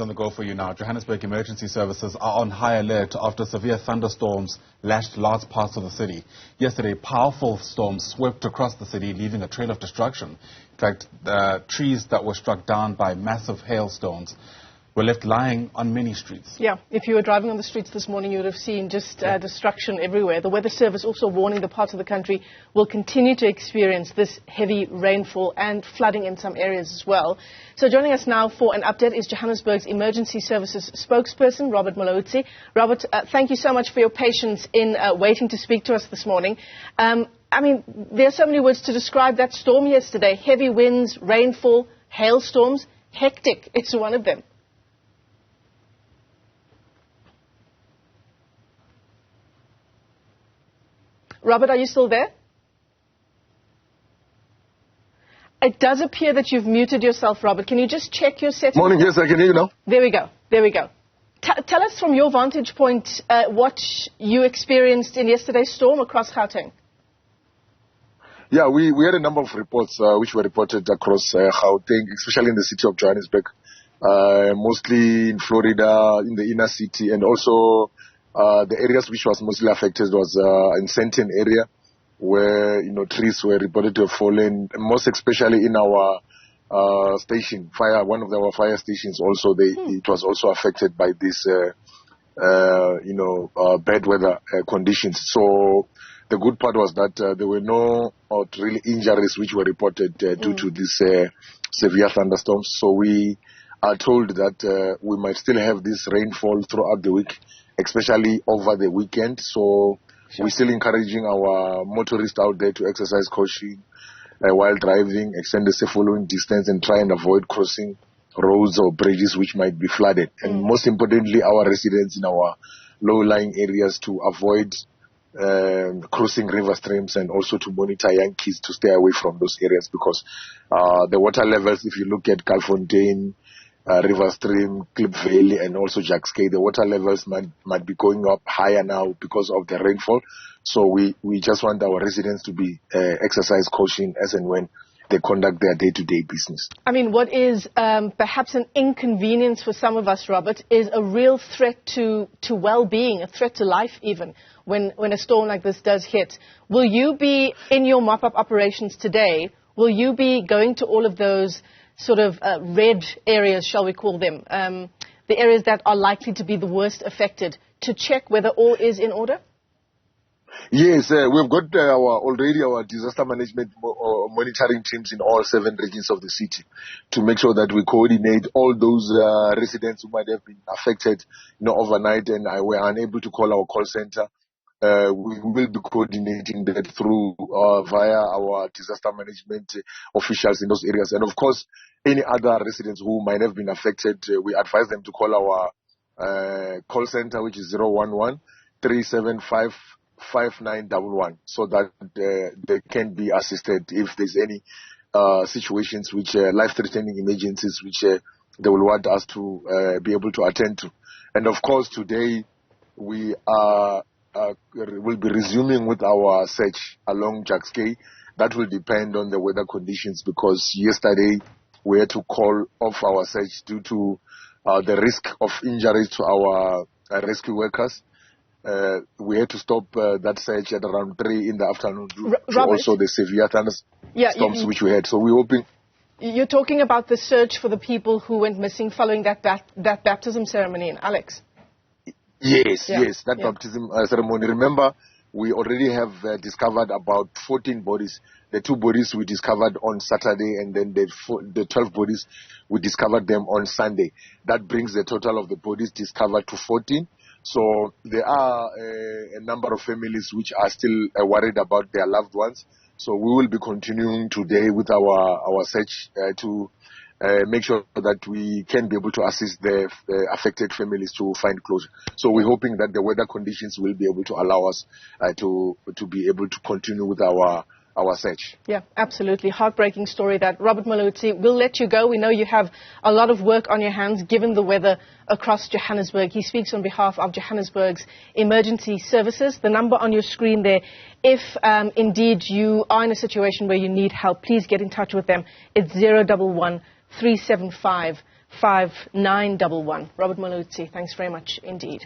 On the go for you now. Johannesburg Emergency Services are on high alert after severe thunderstorms lashed large parts of the city. Yesterday, powerful storms swept across the city, leaving a trail of destruction. In fact, trees that were struck down by massive hailstones were left lying on many streets. Yeah, if you were driving on the streets this morning, you would have seen just destruction everywhere. The Weather Service also warning the parts of the country will continue to experience this heavy rainfall and flooding in some areas as well. So joining us now for an update is Johannesburg's Emergency Services spokesperson, Robert Mulaudzi. Robert, thank you so much for your patience in waiting to speak to us this morning. I mean, there are so many words to describe that storm yesterday. Heavy winds, rainfall, hailstorms, hectic. It's one of them. Robert, are you still there? It does appear that you've muted yourself, Robert. Can you just check your settings? Morning, yes, I can hear you now. There we go. There we go. Tell us from your vantage point what you experienced in yesterday's storm across Gauteng. Yeah, we had a number of reports which were reported across Gauteng, especially in the city of Johannesburg, mostly in Florida, in the inner city, and also the areas which was mostly affected was in Sandton area, where trees were reported to have fallen, most especially in our station, one of our fire stations. Also, it was also affected by this, bad weather conditions. So the good part was that there were no really injuries which were reported due to this severe thunderstorms. So we are told that we might still have this rainfall throughout the week, especially over the weekend. So we're still encouraging our motorists out there to exercise caution while driving, extend the safe following distance, and try and avoid crossing roads or bridges which might be flooded. And most importantly, our residents in our low-lying areas to avoid crossing river streams, and also to monitor young kids to stay away from those areas, because the water levels, if you look at Calfontaine, River Stream, Klip Valley, and also Jackskay, the water levels might be going up higher now because of the rainfall. So we just want our residents to be exercise caution as and when they conduct their day-to-day business. I mean, what is perhaps an inconvenience for some of us, Robert, is a real threat to well-being, a threat to life even, when a storm like this does hit. Will you be, in your mop-up operations today, will you be going to all of those sort of red areas, shall we call them, the areas that are likely to be the worst affected, to check whether all is in order? Yes, we've got already our disaster management monitoring teams in all 7 regions of the city to make sure that we coordinate all those residents who might have been affected overnight and were unable to call our call center. We will be coordinating that through via our disaster management officials in those areas. And of course, any other residents who might have been affected, we advise them to call our call center, which is 011-375-5911, so that they can be assisted if there's any situations which life-threatening emergencies which they will want us to be able to attend to. And of course, today we will be resuming with our search along Jackskay. That will depend on the weather conditions, because yesterday we had to call off our search due to the risk of injuries to our rescue workers. We had to stop that search at around 3 in the afternoon due to also the severe thunderstorms which we had. So we're hoping. You're talking about the search for the people who went missing following that baptism ceremony in Alex. Yes, that baptism ceremony. Remember, we already have discovered about 14 bodies. The 2 bodies we discovered on Saturday, and then the 12 bodies, we discovered them on Sunday. That brings the total of the bodies discovered to 14. So there are a number of families which are still worried about their loved ones. So we will be continuing today with our search to make sure that we can be able to assist the affected families to find closure. So we're hoping that the weather conditions will be able to allow us to be able to continue with our search. Yeah, absolutely. Heartbreaking story that. Robert Mulaudzi, we'll let you go. We know you have a lot of work on your hands given the weather across Johannesburg. He speaks on behalf of Johannesburg's Emergency Services. The number on your screen there, if indeed you are in a situation where you need help, please get in touch with them. It's 011-375 5911. Robert Mulaudzi, thanks very much indeed.